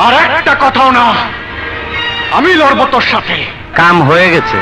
আর একটা কথাও না, আমি লড়বো তোর সাথে। কাম হয়ে গেছে।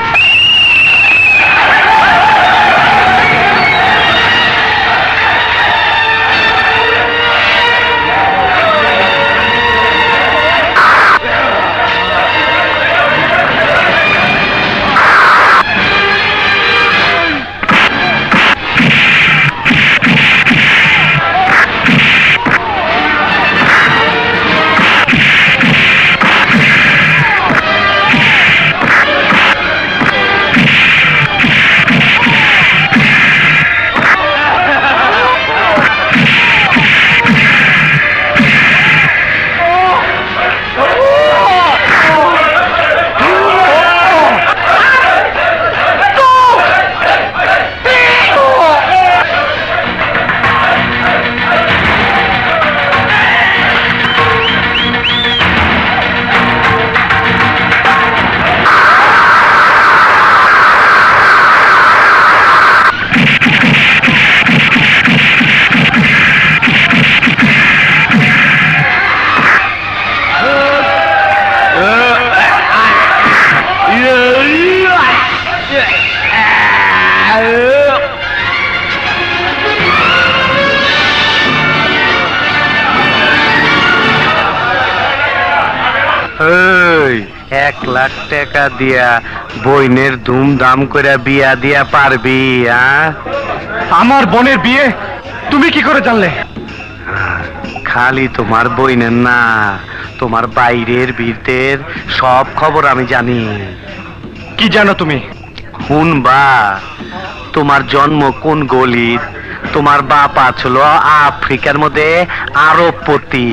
এই 1 লাখ টাকা দিয়া বইনের ধুমধাম করে বিয়া দিয়া পারবি? আমার বোনের বিয়ে তুমি কি করে জানলে? খালি তোমার বইনের না, তোমার বাইরের ভিতর সব খবর আমি জানি। কি জানো তুমি? শুনবা, তোমার জন্ম কোন গলিত, তোমার বাপ ছিল আফ্রিকার মধ্যে আরবপতি,